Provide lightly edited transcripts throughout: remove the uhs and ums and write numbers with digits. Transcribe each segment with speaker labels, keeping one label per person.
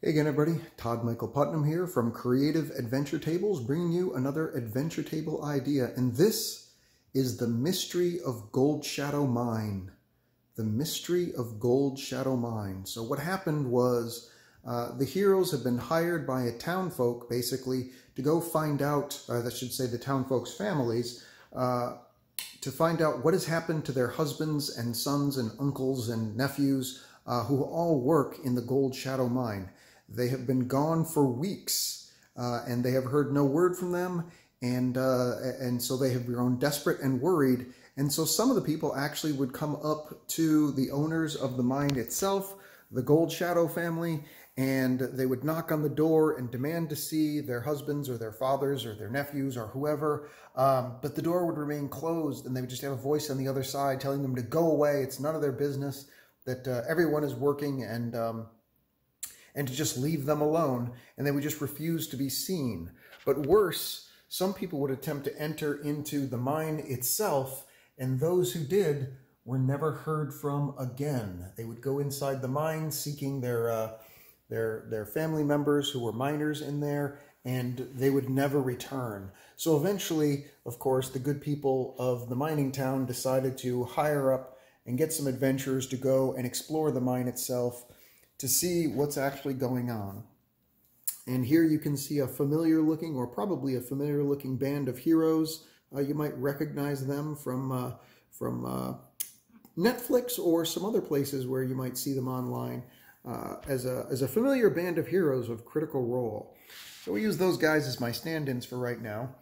Speaker 1: Hey again, everybody. Todd Michael Putnam here from Creative Adventure Tables, bringing you another adventure table idea. And this is the Mystery of Gold Shadow Mine. The Mystery of Gold Shadow Mine. So what happened was the heroes have been hired by a townfolk, basically, to go find out, I should say the townfolk's families, to find out what has happened to their husbands and sons and uncles and nephews who all work in the Gold Shadow Mine. They have been gone for weeks, and they have heard no word from them, and so they have grown desperate and worried. And so some of the people actually would come up to the owners of the mine itself, the Gold Shadow family, and they would knock on the door and demand to see their husbands or their fathers or their nephews or whoever, but the door would remain closed, and they would just have a voice on the other side telling them to go away. It's none of their business, that everyone is working, and to just leave them alone, and they would just refuse to be seen. But worse, some people would attempt to enter into the mine itself, and those who did were never heard from again. They would go inside the mine seeking their family members who were miners in there, and they would never return. So eventually, of course, the good people of the mining town decided to hire up and get some adventurers to go and explore the mine itself, to see what's actually going on. And here you can see a familiar looking, or probably a familiar looking band of heroes. You might recognize them from Netflix or some other places where you might see them online as a familiar band of heroes of Critical Role. So we use those guys as my stand-ins for right now.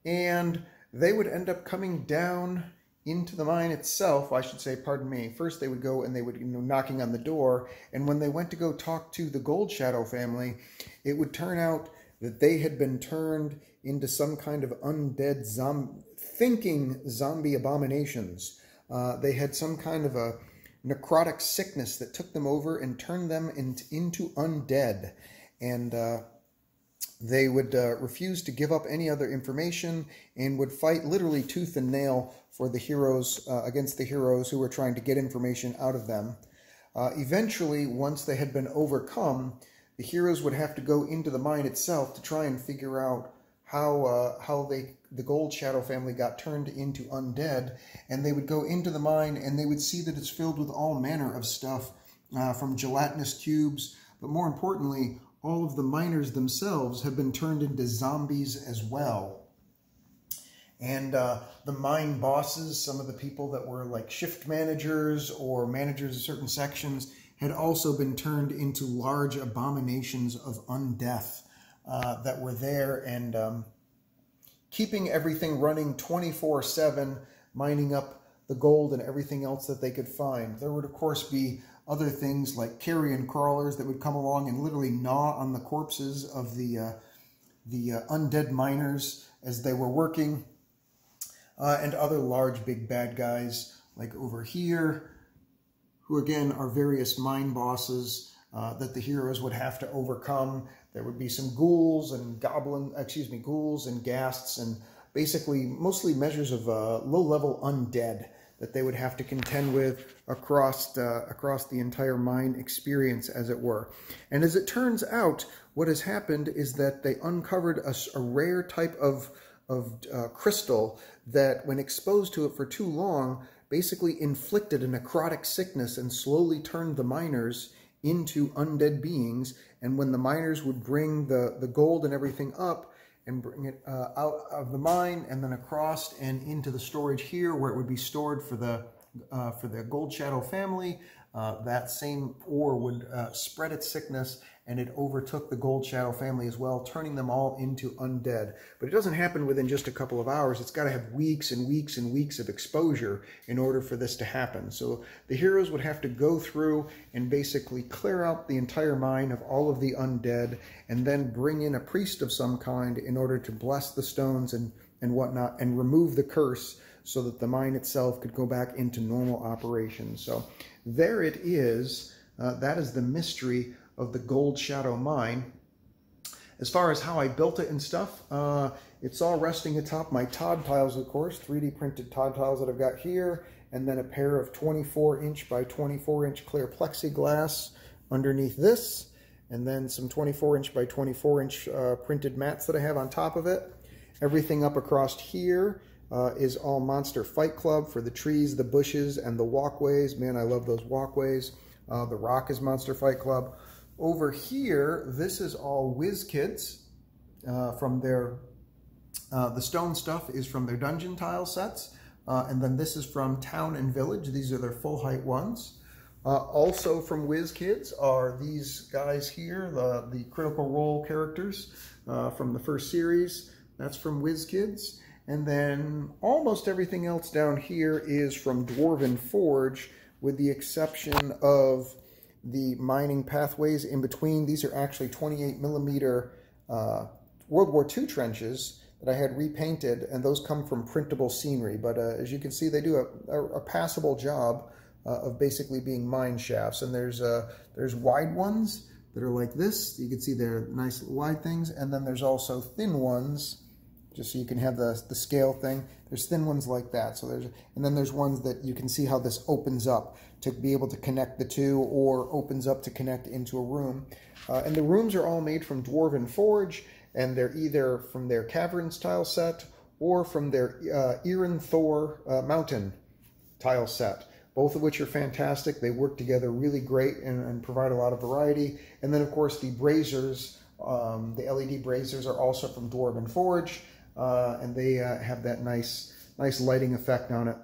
Speaker 1: And they would end up coming down into the mine itself, I should say, pardon me. First they would go and they would, knocking on the door, and when they went to go talk to the Gold Shadow family, it would turn out that they had been turned into some kind of undead thinking zombie abominations. They had some kind of a necrotic sickness that took them over and turned them into undead. And they would refuse to give up any other information and would fight literally tooth and nail for the heroes, against the heroes who were trying to get information out of them. Eventually, once they had been overcome, the heroes would have to go into the mine itself to try and figure out how the Gold Shadow family got turned into undead. And they would go into the mine and they would see that it's filled with all manner of stuff, from gelatinous cubes, but more importantly, all of the miners themselves have been turned into zombies as well. And the mine bosses, some of the people that were like shift managers or managers of certain sections, had also been turned into large abominations of undeath that were there and keeping everything running 24/7, mining up the gold and everything else that they could find. There would, of course, be other things like carrion crawlers that would come along and literally gnaw on the corpses of the undead miners as they were working, and other large big bad guys like over here, who again are various mine bosses that the heroes would have to overcome. There would be some ghouls and ghouls and ghasts, and basically mostly measures of low-level undead that they would have to contend with across the entire mine experience, as it were. And as it turns out, what has happened is that they uncovered a rare type of crystal that, when exposed to it for too long, basically inflicted a necrotic sickness and slowly turned the miners into undead beings. And when the miners would bring the gold and everything up and bring it out of the mine and then across and into the storage here where it would be stored for the Gold Shadow family, that same ore would spread its sickness, and it overtook the Gold Shadow family as well, turning them all into undead. But it doesn't happen within just a couple of hours. It's got to have weeks and weeks and weeks of exposure in order for this to happen. So the heroes would have to go through and basically clear out the entire mine of all of the undead, and then bring in a priest of some kind in order to bless the stones and whatnot, and remove the curse so that the mine itself could go back into normal operations. So there it is. That is the mystery of the Gold Shadow Mine. As far as how I built it and stuff, it's all resting atop my Todd tiles, of course, 3D printed Todd tiles that I've got here, and then a pair of 24-inch by 24-inch clear plexiglass underneath this. and then some 24-inch by 24-inch printed mats that I have on top of it. Everything up across here is all Monster Fight Club for the trees, the bushes, and the walkways. Man, I love those walkways. The rock is Monster Fight Club. Over here, this is all WizKids from their, the stone stuff is from their dungeon tile sets. And then this is from Town and Village. These are their full height ones. Also from WizKids are these guys here, the Critical Role characters from the first series. That's from WizKids. And then almost everything else down here is from Dwarven Forge, with the exception of the mining pathways in between. These are actually 28mm World War II trenches that I had repainted, and those come from printable scenery. But as you can see, they do a passable job of basically being mine shafts. And there's wide ones that are like this. You can see they're nice wide things. And then there's also thin ones, just so you can have the scale thing. There's thin ones like that. So and then there's ones that you can see how this opens up to be able to connect the two, or opens up to connect into a room. And the rooms are all made from Dwarven Forge, and they're either from their Caverns tile set or from their Iron Thor Mountain tile set, both of which are fantastic. They work together really great and provide a lot of variety. And then, of course, the braziers, the LED braziers, are also from Dwarven Forge, and they have that nice lighting effect on it.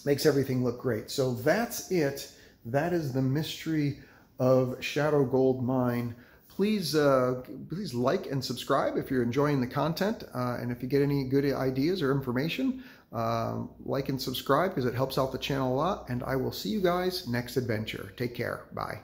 Speaker 1: Makes everything look great. So that's it. That is the mystery of Shadowgold Mine. Please like and subscribe if you're enjoying the content, and if you get any good ideas or information, like and subscribe because it helps out the channel a lot, and I will see you guys next adventure. Take care. Bye.